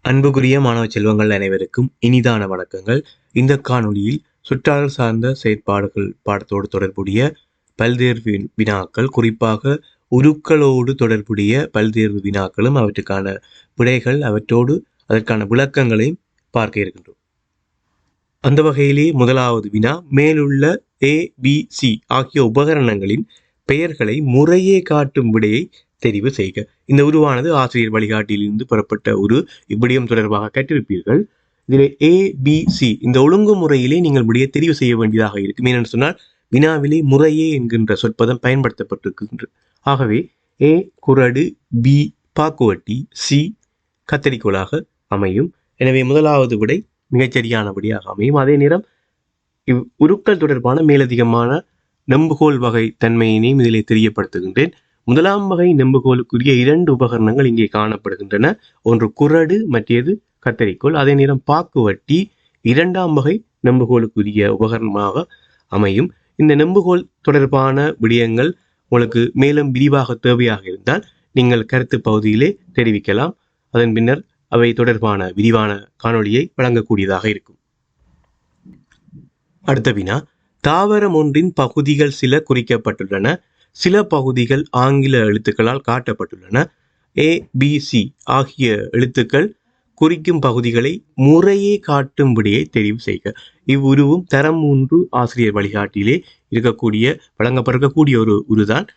அன்புக்குரிய மாணவ செல்வங்கள் அனைவருக்கும் இனிதான வணக்கங்கள். இந்த காணொளியில் சுற்றாடல் சார்ந்த செயற்பாடுகள் பாடத்தோடு தொடர்புடைய பல்தேர்வு வினாக்கள், குறிப்பாக உருக்களோடு தொடர்புடைய பல்தேர்வு வினாக்களும் அவற்றுக்கான விடைகள், அவற்றோடு அதற்கான விளக்கங்களையும் பார்க்க இருக்கின்றோம். அந்த வகையிலே முதலாவது வினா, மேலுள்ள ABC ஆகிய உபகரணங்களின் பெயர்களை முறையே காட்டும் விடையை தெரிவு செய்க. இந்த உருவானது ஆசிரியர் வழிகாட்டியிலிருந்து பெறப்பட்ட ஒரு இவ்விடயம் தொடர்பாக கற்றிருப்பீர்கள். இதில் ABC இந்த ஒழுங்குமுறையிலே நீங்கள் விடையை தெரிவு செய்ய வேண்டியதாக இருக்கும். ஏனென்று சொன்னால் வினாவிலே முறையே என்கின்ற சொற்பதம் பயன்படுத்தப்பட்டிருக்கின்றது. ஆகவே A குறடு, B பாக்குவட்டி, C கத்தரிக்கோளாக அமையும். எனவே முதலாவது விடை மிகச்சரியான விடையாக அமையும். அதே நேரம் உருக்கள் தொடர்பான மேலதிகமான நெம்புகோல் வகை தன்மையினையும் இதிலே தெரியப்படுத்துகின்றேன். முதலாம் வகை நெம்புகோலுக்குரிய 2 உபகரணங்கள் இங்கே காணப்படுகின்றன. ஒன்று குறடு, மற்றது கத்தரிக்கோல். அதே நேரம் பாக்குவட்டி இரண்டாம் வகை நெம்புகோலுக்குரிய உபகரணமாக அமையும். இந்த நெம்புகோல் தொடர்பான விடயங்கள் உங்களுக்கு மேலும் விரிவாக தேவையாக இருந்தால் நீங்கள் கருத்து பகுதியிலே தெரிவிக்கலாம். அதன் பின்னர் அவை தொடர்பான விரிவான காணொளியை வழங்கக்கூடியதாக இருக்கும். அடுத்த வினா, தாவரம் ஒன்றின் பகுதிகள் சில குறிக்கப்பட்டுள்ளன. சில பகுதிகள் ஆங்கில எழுத்துக்களால் காட்டப்பட்டுள்ளன. ABC ஆகிய எழுத்துக்கள் குறிக்கும் பகுதிகளை முறையே காட்டும் விடையை தெரிவு செய்க. இவ்வுருவும் தரம் 3 ஆசிரியர் வழிகாட்டியிலே இருக்கக்கூடிய வழங்கப்படக்கூடிய ஒரு உருதான்.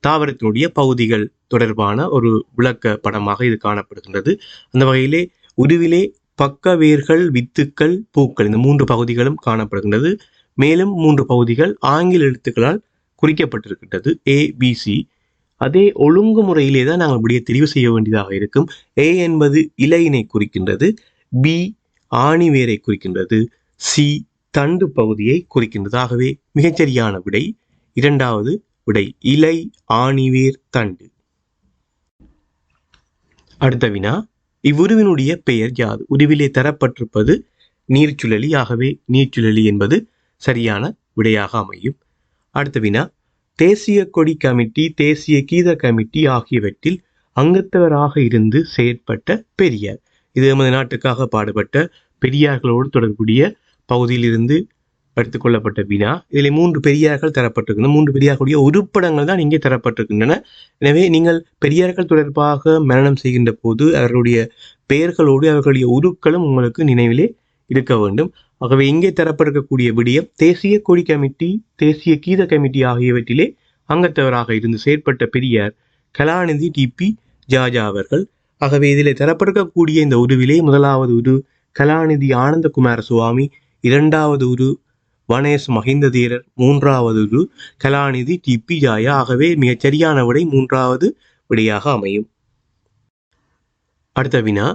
தாவரத்தினுடைய பகுதிகள் தொடர்பான ஒரு விளக்க படமாக இது காணப்படுகின்றது. அந்த வகையிலே உருவிலே பக்க வேர்கள், வித்துக்கள், பூக்கள் இந்த 3 பகுதிகளும் காணப்படுகின்றது. மேலும் 3 பகுதிகள் ஆங்கில எழுத்துக்களால் குறிக்கப்பட்டிருக்கின்றது. ABC. அதே ஒழுங்குமுறையிலே தான் நாங்கள் விடையை தெரிவு செய்ய வேண்டியதாக இருக்கும். A என்பது இலையினை குறிக்கின்றது, B ஆணிவேரை குறிக்கின்றது, C தண்டு பகுதியை குறிக்கின்றது. ஆகவே மிகச்சரியான விடை இரண்டாவது விடை, இலை, ஆணிவேர், தண்டு. அடுத்த வினா, இவ்வுருவினுடைய பெயர் யாது? உருவிலே தரப்பட்டிருப்பது நீர்ச்சுழலி. ஆகவே நீர்ச்சுழலி என்பது சரியான விடையாக அமையும். அடுத்த வினா, தேசிய கொடி கமிட்டி, தேசிய கீத கமிட்டி ஆகியவற்றில் அங்கத்தவராக இருந்து செயற்பட்ட பெரியார். இது நமது நாட்டுக்காக பாடுபட்ட பெரியார்களோடு தொடர்புடைய பகுதியிலிருந்து எடுத்துக்கொள்ளப்பட்ட வினா. இதில் 3 பெரியார்கள் தரப்பட்டிருக்கின்றன. 3 பெரியார்களுடைய உருப்படங்கள் தான் இங்கே தரப்பட்டிருக்கின்றன. எனவே நீங்கள் பெரியார்கள் தொடர்பாக மரணம் செய்கின்ற போது அவர்களுடைய பெயர்களோடு அவர்களுடைய உருக்களும் உங்களுக்கு நினைவிலே இருக்க வேண்டும். ஆகவே இங்கே தரப்பட்டிருக்கக்கூடிய விடயம் தேசிய கொடி கமிட்டி, தேசிய கீத கமிட்டி ஆகியவற்றிலே அங்கத்தவராக இருந்து செயற்பட்ட பெரியார் கலாநிதி டிபி ஜாஜா அவர்கள். ஆகவே இதிலே தரப்பட்டிருக்கக்கூடிய இந்த உருவிலே முதலாவது உரு கலாநிதி ஆனந்தகுமார சுவாமி, இரண்டாவது உரு வனேஸ் மஹிந்த தேரர், மூன்றாவது உரு கலாநிதி டிபி ஜாயா. ஆகவே மிகச் சரியான விடை மூன்றாவது விடையாக அமையும். அடுத்த வினா,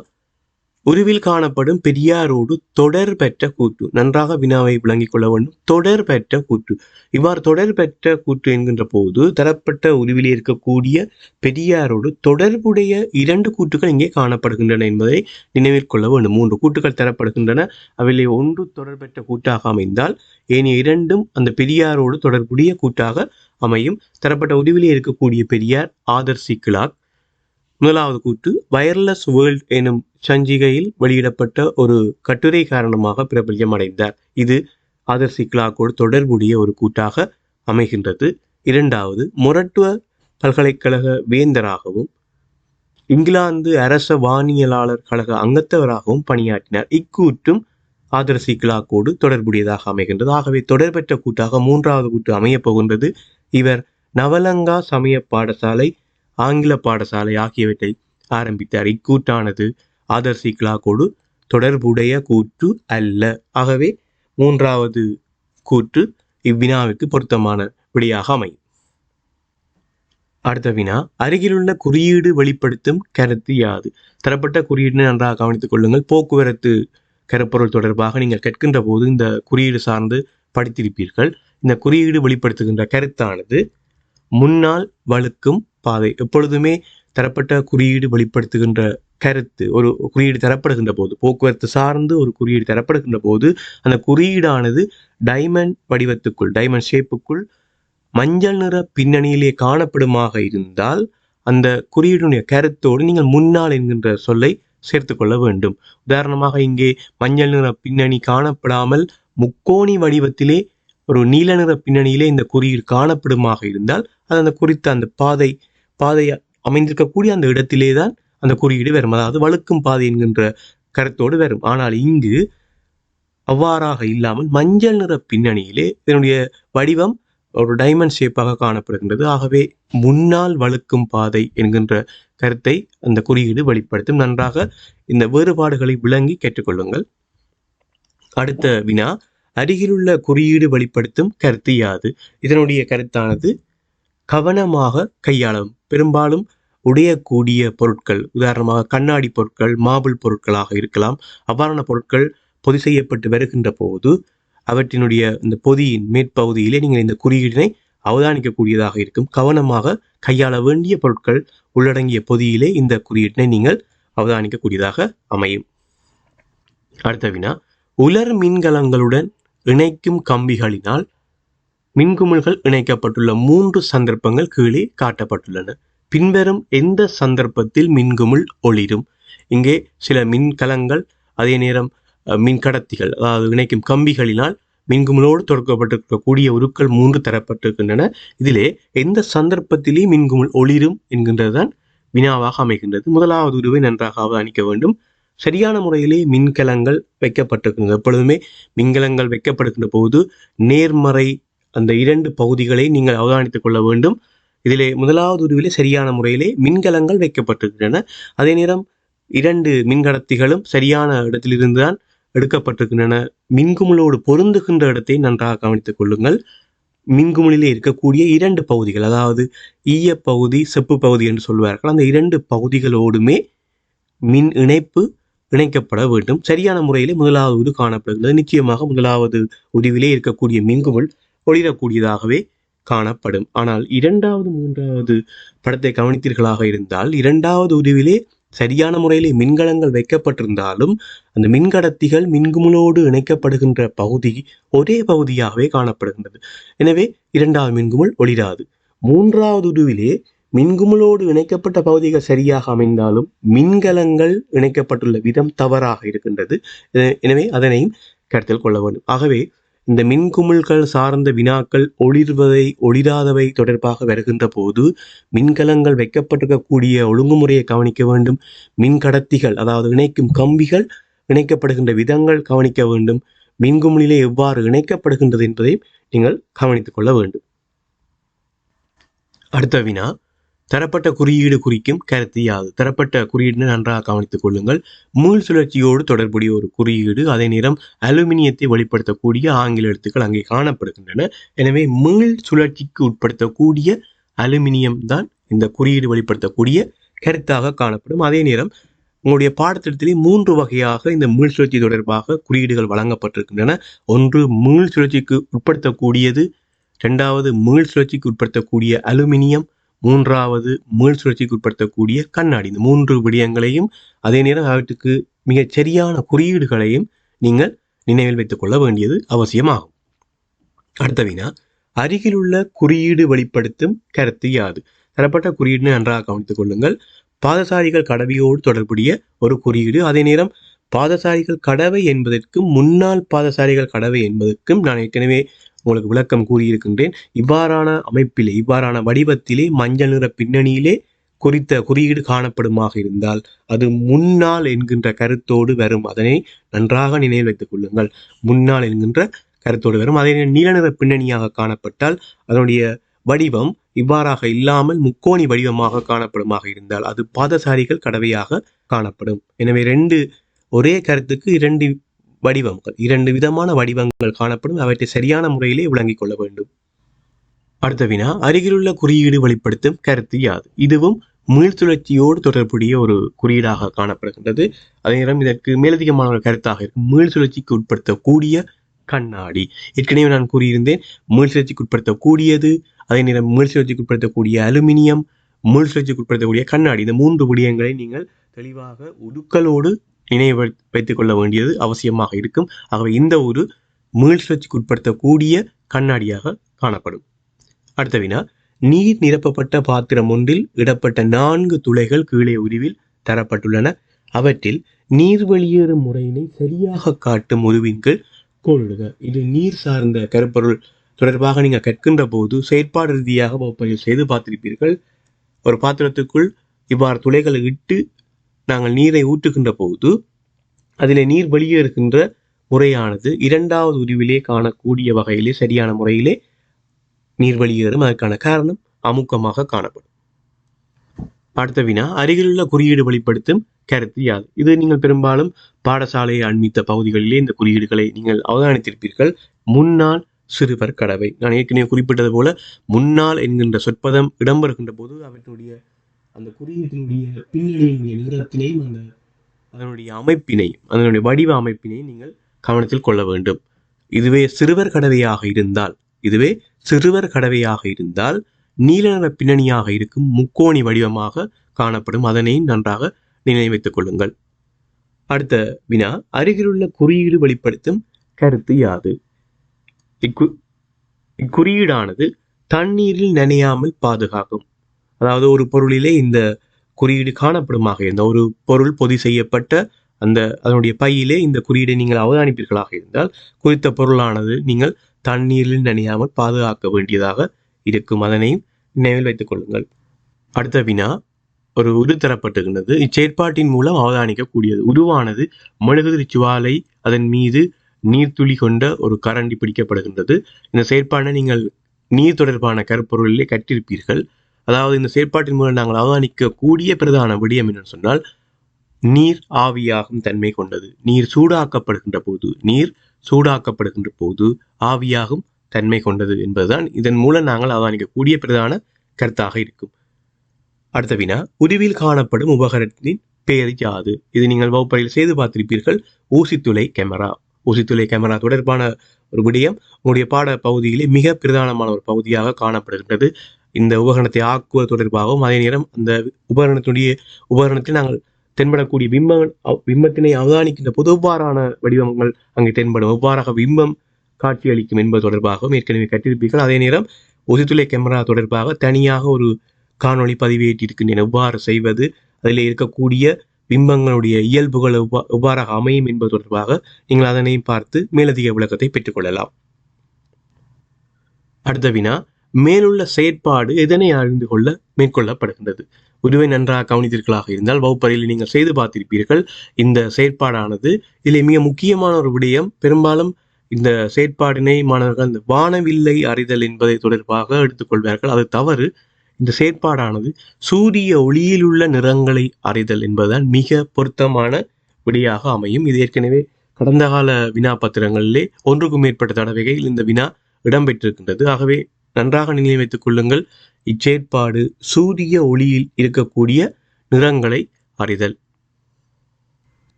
உருவில் காணப்படும் பெரியாரோடு தொடர் பெற்ற கூற்று. நன்றாக வினாவை விளங்கிக் கொள்ள வேண்டும். தொடர் பெற்ற கூற்று. இவ்வாறு தொடர் பெற்ற கூற்று என்கின்ற போது தரப்பட்ட உருவிலே இருக்கக்கூடிய பெரியாரோடு தொடர்புடைய 2 கூற்றுகள் இங்கே காணப்படுகின்றன என்பதை நினைவில் கொள்ள வேண்டும். 3 கூற்றுகள் தரப்படுகின்றன. அவையிலே ஒன்று தொடர் பெற்ற கூற்றாக அமைந்தால் ஏனைய 2ம் அந்த பெரியாரோடு தொடர்புடைய கூற்றாக அமையும். தரப்பட்ட உருவிலே இருக்கக்கூடிய பெரியார் ஆதர்சி கிளாக். முதலாவது கூற்று, வயர்லெஸ் வேர்ல்ட் எனும் சஞ்சிகையில் வெளியிடப்பட்ட ஒரு கட்டுரை காரணமாக பிரபல்யம் அடைந்தார். இது ஆதர்சி கிளாக்கோடு தொடர்புடைய ஒரு கூட்டாக அமைகின்றது. இரண்டாவது, மொரட்டுவ பல்கலைக்கழக வேந்தராகவும் இங்கிலாந்து அரச வானியலாளர் கழக அங்கத்தவராகவும் பணியாற்றினார். இக்கூற்றும் ஆதர்சி கிளாக்கோடு தொடர்புடையதாக அமைகின்றது. ஆகவே தொடர் பெற்ற கூட்டாக மூன்றாவது கூற்று அமையப் போகின்றது. இவர் நவலங்கா சமய பாடசாலை, ஆங்கில பாடசாலை ஆகியவற்றை ஆரம்பித்தார். இக்கூற்றானது ஆதர்சி கிளாக்கோடு தொடர்புடைய கூற்று அல்ல. ஆகவே மூன்றாவது கூற்று இவ்வினாவுக்கு பொருத்தமான விடையாக அமையும். அடுத்த வினா, அருகிலுள்ள குறியீடு வெளிப்படுத்தும் கருத்து யாது? தரப்பட்ட குறியீடு நன்றாக கவனித்துக் கொள்ளுங்கள். போக்குவரத்து கருப்பொருள் தொடர்பாக நீங்கள் கற்கின்ற போது இந்த குறியீடு சார்ந்து படித்திருப்பீர்கள். இந்த குறியீடு வெளிப்படுத்துகின்ற கருத்தானது முன்னால் வழுக்கும் பாதை. எப்பொழுதுமே தரப்பட்ட குறியீடு வெளிப்படுத்துகின்ற கருத்து, ஒரு குறியீடு தரப்படுகின்ற போது, போக்குவரத்து சார்ந்து ஒரு குறியீடு தரப்படுகின்ற போது அந்த குறியீடானது டைமண்ட் வடிவத்துக்குள், டைமண்ட் ஷேப்புக்குள் மஞ்சள் நிற பின்னணியிலே காணப்படுமாக இருந்தால் அந்த குறியீடுடைய கருத்தோடு நீங்கள் முன்னால் என்கின்ற சொல்லை சேர்த்துக்கொள்ள வேண்டும். உதாரணமாக இங்கே மஞ்சள் நிற பின்னணி காணப்படாமல் முக்கோணி வடிவத்திலே ஒரு நீல நிற பின்னணியிலே இந்த குறியீடு காணப்படுமாக இருந்தால் அது அந்த குறித்த அந்த பாதை அமைந்திருக்கக்கூடிய அந்த இடத்திலே தான் அந்த குறியீடு வரும். அதாவது வழுக்கும் பாதை என்கின்ற கருத்தோடு வரும். ஆனால் இங்கு அவ்வாறாக இல்லாமல் மஞ்சள் நிற பின்னணியிலே இதனுடைய வடிவம் ஒரு டைமண்ட் ஷேப்பாக காணப்படுகின்றது. ஆகவே முன்னால் வழுக்கும் பாதை என்கின்ற கருத்தை அந்த குறியீடு வெளிப்படுத்தும். நன்றாக இந்த வேறுபாடுகளை விளங்கி கேட்டுக்கொள்ளுங்கள். அடுத்த வினா, அருகிலுள்ள குறியீடு வெளிப்படுத்தும் கருத்து யாது? இதனுடைய கருத்தானது கவனமாக கையாளும். பெரும்பாலும் உடையக்கூடிய பொருட்கள், உதாரணமாக கண்ணாடி பொருட்கள், மார்பிள் பொருட்களாக இருக்கலாம். அவ்வாறான பொருட்கள் பொதி செய்யப்பட்டு வருகின்ற போது அவற்றினுடைய இந்த பொதியின் மேற்பகுதியிலே நீங்கள் இந்த குறியீடினை அவதானிக்கக்கூடியதாக இருக்கும். கவனமாக கையாள வேண்டிய பொருட்கள் உள்ளடங்கிய பொதியிலே இந்த குறியீட்டினை நீங்கள் அவதானிக்கக்கூடியதாக அமையும். அடுத்த வினா, உலர் மின்கலங்களுடன் இணைக்கும் கம்பிகளினால் மின்குமிழ்கள் இணைக்கப்பட்டுள்ள 3 சந்தர்ப்பங்கள் கீழே காட்டப்பட்டுள்ளன. பின்வரும் எந்த சந்தர்ப்பத்தில் மின்குமிழ் ஒளிரும்? இங்கே சில மின்கலங்கள், அதே நேரம் மின்கடத்திகள், அதாவது இணைக்கும் கம்பிகளினால் மின்குமிழோடு தொடர்புபட்டிருக்கக்கூடிய உருக்கள் 3 தரப்பட்டிருக்கின்றன. இதிலே எந்த சந்தர்ப்பத்திலே மின்குமிழ் ஒளிரும் என்கின்றதுதான் வினாவாக அமைகின்றது. முதலாவது உருவை நன்றாக அவதானிக்க வேண்டும். சரியான முறையிலே மின்கலங்கள் வைக்கப்பட்டிருக்கின்றன. எப்பொழுதுமே மின்கலங்கள் வைக்கப்படுகின்ற போது நேர்மறை அந்த 2 பகுதிகளை நீங்கள் அவதானித்துக் கொள்ள வேண்டும். இதிலே முதலாவது உருவிலே சரியான முறையிலே மின்கலங்கள் வைக்கப்பட்டிருக்கின்றன. அதே நேரம் 2 மின்கடத்திகளும் சரியான இடத்திலிருந்துதான் எடுக்கப்பட்டிருக்கின்றன. மின்குமிழோடு பொருந்துகின்ற இடத்தை நன்றாக கவனித்துக் கொள்ளுங்கள். மின்குமிழிலே இருக்கக்கூடிய 2 பகுதிகள், அதாவது ஈய பகுதி, செப்பு பகுதி என்று சொல்வார்கள், அந்த 2 பகுதிகளோடுமே மின் இணைப்பு இணைக்கப்பட வேண்டும். சரியான முறையிலே முதலாவது உரு காணப்படுகிறது. நிச்சயமாக முதலாவது உருவிலே இருக்கக்கூடிய மின்குமிழ் ஒளிரக்கூடியதாகவே காணப்படும். ஆனால் 2வது 3வது படத்தை கவனித்தீர்களாக இருந்தால் 2வது உருவிலே சரியான முறையிலே மின்கலங்கள் வைக்கப்பட்டிருந்தாலும் அந்த மின்கடத்திகள் மின்குமிழோடு இணைக்கப்படுகின்ற பகுதி ஒரே பகுதியாகவே காணப்படுகின்றது. எனவே 2வது மின்குமிழ் ஒளிராது. 3வது உருவிலே மின்குமிழோடு இணைக்கப்பட்ட பகுதிகள் சரியாக அமைந்தாலும் மின்கலங்கள் இணைக்கப்பட்டுள்ள விதம் தவறாக இருக்கின்றது. எனவே அதனையும் கருத்தில் கொள்ள வேண்டும். ஆகவே இந்த மின்குமிழ்கள் சார்ந்த வினாக்கள் ஒளிராதவை தொடர்பாக வருகின்ற போது மின்கலங்கள் வைக்கப்பட்டிருக்கக்கூடிய ஒழுங்குமுறையை கவனிக்க வேண்டும். மின்கடத்திகள், அதாவது இணைக்கும் கம்பிகள் இணைக்கப்படுகின்ற விதங்கள் கவனிக்க வேண்டும். மின்குமிழிலே எவ்வாறு இணைக்கப்படுகின்றது என்பதை நீங்கள் கவனித்துக் கொள்ள வேண்டும். அடுத்த வினா, தரப்பட்ட குறியீடு குறிக்கும் கருத்து யாது? தரப்பட்ட குறியீடு நன்றாக கவனித்துக் கொள்ளுங்கள். மீள் சுழற்சியோடு தொடர்புடைய ஒரு குறியீடு, அதே நேரம் அலுமினியத்தை வெளிப்படுத்தக்கூடிய ஆங்கில எழுத்துக்கள் அங்கே காணப்படுகின்றன. எனவே மீள் சுழற்சிக்கு உட்படுத்தக்கூடிய அலுமினியம் தான் இந்த குறியீடு வெளிப்படுத்தக்கூடிய கருத்தாக காணப்படும். அதே நேரம் உங்களுடைய பாடத்திட்டத்திலே 3 வகையாக இந்த மீள் சுழற்சி தொடர்பாக குறியீடுகள் வழங்கப்பட்டிருக்கின்றன. ஒன்று மீள் சுழற்சிக்கு உட்படுத்தக்கூடியது, 2வது மீள் சுழற்சிக்கு உட்படுத்தக்கூடிய அலுமினியம், 3வது மீள் சுழற்சிக்கு உட்படுத்தக்கூடிய கண்ணாடி. இந்த 3 விடயங்களையும் அதே நேரம் அவற்றுக்கு மிகச் சரியான குறியீடுகளையும் நீங்கள் நினைவில் வைத்துக் கொள்ள வேண்டியது அவசியமாகும். அடுத்த வினா, அருகிலுள்ள குறியீடு வெளிப்படுத்தும் கருத்து யாது? தரப்பட்ட குறியீடு நன்றாக கவனித்துக் கொள்ளுங்கள். பாதசாரிகள் கடவையோடு தொடர்புடைய ஒரு குறியீடு. அதே நேரம் பாதசாரிகள் கடவை என்பதற்கும் முன்னாள் பாதசாரிகள் கடவை என்பதற்கும் நான் ஏற்கனவே உங்களுக்கு விளக்கம் கூறியிருக்கின்றேன். இவ்வாறான அமைப்பிலே, இவ்வாறான வடிவத்திலே மஞ்சள் நிற பின்னணியிலே குறித்த குறியீடு காணப்படுமாக இருந்தால் அது முன்னாள் என்கின்ற கருத்தோடு வரும். அதனை நன்றாக நினைவில் வைத்துக் கொள்ளுங்கள். முன்னாள் என்கின்ற கருத்தோடு வரும். அதே நீல நிற பின்னணியாக காணப்பட்டால் அதனுடைய வடிவம் இவ்வாறாக இல்லாமல் முக்கோணி வடிவமாக காணப்படுமாக இருந்தால் அது பாதசாரிகள் கடவையாக காணப்படும். எனவே ஒரே கருத்துக்கு 2 வடிவங்கள், 2 விதமான வடிவங்கள் காணப்படும். அவற்றை சரியான முறையிலே விளங்கிக் கொள்ள வேண்டும். அடுத்த வினா, அருகிலுள்ள குறியீடு வெளிப்படுத்தும் கருத்து யாது? இதுவும் மீள் சுழற்சியோடு தொடர்புடைய ஒரு குறியீடாக காணப்படுகின்றது. அதே நேரம் இதற்கு மேலதிகமான ஒரு கருத்தாக இருக்கும். மீள் சுழற்சிக்கு உட்படுத்தக்கூடிய கண்ணாடி. ஏற்கனவே நான் கூறியிருந்தேன், மீள் சுழற்சிக்கு உட்படுத்தக்கூடியது, அதே நேரம் மீள் சுழற்சிக்கு உட்படுத்தக்கூடிய அலுமினியம், மீள் சுழற்சிக்கு உட்படுத்தக்கூடிய கண்ணாடி. இந்த 3 விடயங்களை நீங்கள் தெளிவாக உருக்களோடு நினைவு வைத்துக் கொள்ள வேண்டியது அவசியமாக இருக்கும். ஆகவே இந்த ஒரு மீள் சுழற்சிக்கு உட்படுத்தக்கூடிய கண்ணாடியாக காணப்படும். அடுத்த வினா, நீர் நிரப்பப்பட்ட பாத்திரம் ஒன்றில் இடப்பட்ட 4 துளைகள் கீழே உருவில் தரப்பட்டுள்ளன. அவற்றில் நீர் வெளியேறும் முறையினை சரியாக காட்டும் உருவின் கீழ் கோடிடுக. இது நீர் சார்ந்த கருப்பொருள் தொடர்பாக நீங்கள் கற்கின்ற போது செயற்பாடு ரீதியாக வகுப்பறையில் செய்து பார்த்திருப்பீர்கள். ஒரு பாத்திரத்துக்குள் இவ்வாறு துளைகளை இட்டு நாங்கள் நீரை ஊற்றுகின்ற போது அதில் நீர் வெளியேறுகின்ற முறையானது இரண்டாவது உருவிலே காணக்கூடிய வகையிலே சரியான முறையிலே நீர் வெளியேறும். அதற்கான காரணம் அமுக்கமாக காணப்படும். அடுத்த வினா, அருகிலுள்ள குறியீடு வெளிப்படுத்தும் கருத்து யாது? இது நீங்கள் பெரும்பாலும் பாடசாலையை அண்மித்த பகுதிகளிலே இந்த குறியீடுகளை நீங்கள் அவதானித்திருப்பீர்கள். முன்னாள் சிறுவர் கடவை. நான் ஏற்கனவே குறிப்பிட்டது போல முன்னாள் என்கின்ற சொற்பதம் இடம்பெறுகின்ற போது அவற்றுடைய அந்த குறியீட்டினுடைய பின்னணியினுடைய நிறத்தினையும் அதனுடைய அமைப்பினையும் அதனுடைய வடிவ அமைப்பினையும் நீங்கள் கவனத்தில் கொள்ள வேண்டும். இதுவே சிறுவர் கடவையாக இருந்தால் நீல நிற பின்னணியாக இருக்கும் முக்கோணி வடிவமாக காணப்படும். அதனை நன்றாக நினைவைத்துக் கொள்ளுங்கள். அடுத்த வினா, அருகிலுள்ள குறியீடு வெளிப்படுத்தும் கருத்து யாது? இக்குறியீடானது தண்ணீரில் நனையாமல் பாதுகாக்கும். அதாவது ஒரு பொருளிலே இந்த குறியீடு காணப்படுமாக இருந்த ஒரு பொருள் பொதி செய்யப்பட்ட அதனுடைய பையிலே இந்த குறியீடை நீங்கள் அவதானிப்பீர்களாக இருந்தால் குறித்த பொருளானது நீங்கள் தண்ணீரில் நனையாமல் பாதுகாக்க வேண்டியதாக இருக்கும். அதனையும் நினைவில் வைத்துக் கொள்ளுங்கள். அடுத்த வினா, ஒரு உரு தரப்பட்டுகின்றது. இச்செயற்பாட்டின் மூலம் அவதானிக்கக்கூடியது. உருவானது மெழுகுதிரி சுவாலை, அதன் மீது நீர்த்துளி கொண்ட ஒரு கரண்டி பிடிக்கப்படுகின்றது. இந்த செயற்பாட்டை நீங்கள் நீர் தொடர்பான கருப்பொருளிலே கற்றிருப்பீர்கள். அதாவது இந்த செயற்பாட்டின் மூலம் நாங்கள் அவதானிக்கக்கூடிய பிரதான விடயம் என்று சொன்னால் நீர் ஆவியாகும் தன்மை கொண்டது. நீர் சூடாக்கப்படுகின்ற போது ஆவியாகும் தன்மை கொண்டது என்பதுதான் இதன் மூலம் நாங்கள் அவதானிக்கக்கூடிய பிரதான கருத்தாக இருக்கும். அடுத்த வினா, உருவில் காணப்படும் உபகரணத்தின் பெயர் யாது? இது நீங்கள் வகுப்பறையில் செய்து பார்த்திருப்பீர்கள். ஊசித்துளை கேமரா தொடர்பான ஒரு விடயம் உங்களுடைய பாட பகுதியிலே மிக பிரதானமான ஒரு பகுதியாக காணப்படுகின்றது. இந்த உபகரணத்தை ஆக்குவது தொடர்பாகவும் அதே நேரம் அந்த உபகரணத்தில் நாங்கள் தென்படக்கூடிய பிம்பத்தினை அவதானிக்கின்ற பொதுவாரான வடிவங்கள் அங்கே தென்படும். எவ்வாறாக பிம்பம் காட்சி அளிக்கும் என்பது தொடர்பாகவும் ஏற்கனவே கற்றிருப்பீர்கள். அதே நேரம் ஊசித்துளை கேமரா தொடர்பாக தனியாக ஒரு காணொளி பதிவேற்றிருக்கின்றன. எவ்வாறு செய்வது, அதில் இருக்கக்கூடிய பிம்பங்களுடைய இயல்புகள் எவ்வாறாக அமையும் என்பது தொடர்பாக நீங்கள் அதனையும் பார்த்து மேலதிக விளக்கத்தை பெற்றுக்கொள்ளலாம். அடுத்த வினா, மேலுள்ள செயற்பாடு எதனை அறிந்து கொள்ள மேற்கொள்ளப்படுகின்றது? உருவை நன்றாக கவனித்தீர்களாக இருந்தால் வகுப்பறையில் நீங்கள் செய்து பார்த்திருப்பீர்கள். இந்த செயற்பாடானது இதில் மிக முக்கியமான ஒரு விடயம். பெரும்பாலும் இந்த செயற்பாடினை மாணவர்கள் இந்த வானவில்லை அறிதல் என்பதை தொடர்பாக எடுத்துக்கொள்வார்கள். அது தவறு. இந்த செயற்பாடானது சூரிய ஒளியில் உள்ள நிறங்களை அறிதல் என்பதுதான் மிக பொருத்தமான விடையாக அமையும். இது ஏற்கனவே கடந்த கால வினா பத்திரங்களிலே ஒன்றுக்கும் மேற்பட்ட தடவைகள் இந்த வினா இடம்பெற்றிருக்கின்றது. ஆகவே நன்றாக நினைவில் வைத்துக் கொள்ளுங்கள். இச்செயற்பாடு சூரிய ஒளியில் இருக்கக்கூடிய நிறங்களை அறிதல்.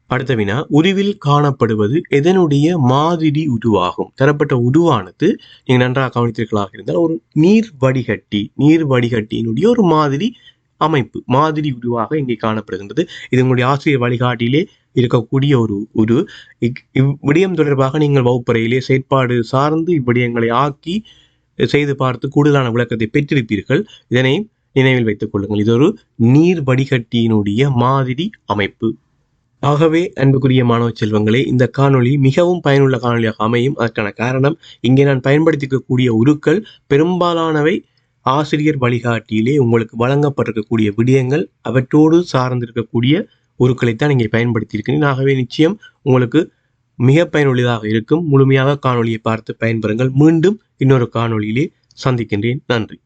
அடுத்த வினா, உருவில் காணப்படுவது எதனுடைய மாதிரி உருவாகும்? தரப்பட்ட உருவானது நீங்கள் நன்றாக கவனித்தீர்களாக இருந்தால் ஒரு நீர் வடிகட்டியினுடைய ஒரு மாதிரி அமைப்பு, மாதிரி உருவாக இங்கே காணப்படுகின்றது. இது உங்களுடைய ஆசிரியர் வழிகாட்டியிலே இருக்கக்கூடிய ஒரு இவ்விடயம் தொடர்பாக நீங்கள் வகுப்பறையிலே செயற்பாடு சார்ந்து இவ்விடயங்களை ஆக்கி செய்து பார்த்து கூடுதலான விளக்கத்தை பெற்றிருப்பீர்கள். இதனை நினைவில் வைத்துக் கொள்ளுங்கள். இது ஒரு நீர் வடிகட்டியினுடைய மாதிரி அமைப்பு. ஆகவே அன்புக்குரிய மாணவ செல்வங்களே, இந்த காணொளி மிகவும் பயனுள்ள காணொலியாக அமையும். அதற்கான காரணம், இங்கே நான் பயன்படுத்திக்கக்கூடிய உருக்கள் பெரும்பாலானவை ஆசிரியர் வழிகாட்டியிலே உங்களுக்கு வழங்கப்பட்டிருக்கக்கூடிய விடயங்கள், அவற்றோடு சார்ந்திருக்கக்கூடிய உருக்களைத்தான் இங்கே பயன்படுத்தியிருக்கிறேன். ஆகவே நிச்சயம் உங்களுக்கு மிக பயனுள்ளதாக இருக்கும். முழுமையாக காணொலியை பார்த்து பயன்பெறுங்கள். மீண்டும் இன்னொரு காணொளியிலே சந்திக்கின்றேன். நன்றி.